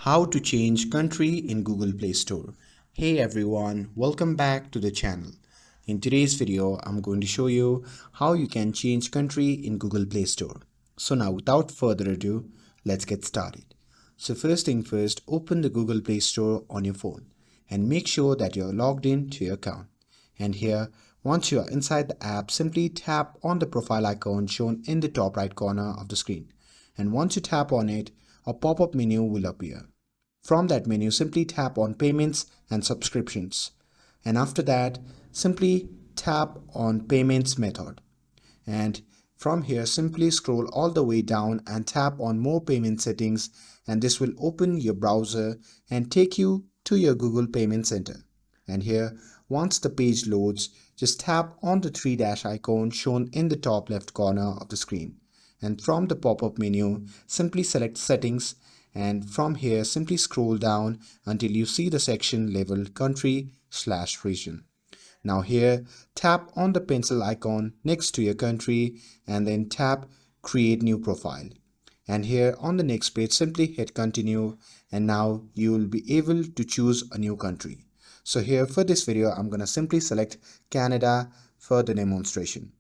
How to change country in Google Play Store. Hey everyone, welcome back to the channel. In today's video, I'm going to show you how you can change country in Google Play Store. So now without further ado, let's get started. So first thing first, open the Google Play Store on your phone and make sure that you're logged in to your account. And here, once you are inside the app, simply tap on the profile icon shown in the top right corner of the screen. And once you tap on it, a pop-up menu will appear. From that menu, simply tap on Payments and Subscriptions. And after that, simply tap on Payments Method. And from here, simply scroll all the way down and tap on More Payment Settings, and this will open your browser and take you to your Google Payment Center. And here, once the page loads, just tap on the three dash icon shown in the top left corner of the screen. And from the pop-up menu, simply select Settings, and from here simply scroll down until you see the section labeled Country/Region. Now here, tap on the pencil icon next to your country and then tap Create New Profile. And here on the next page, simply hit Continue, and now you will be able to choose a new country. So here for this video, I'm going to simply select Canada for the demonstration.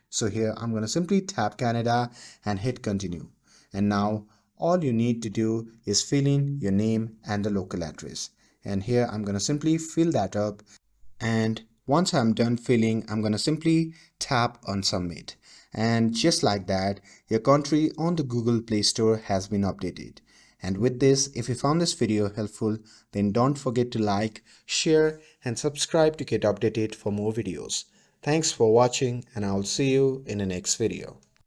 So here I'm going to simply tap Canada and hit Continue. And now all you need to do is fill in your name and the local address. And here I'm going to simply fill that up. And once I'm done filling, I'm going to simply tap on Submit. And just like that, your country on the Google Play Store has been updated. And with this, if you found this video helpful, then don't forget to like, share, and subscribe to get updated for more videos. Thanks for watching, and I'll see you in the next video.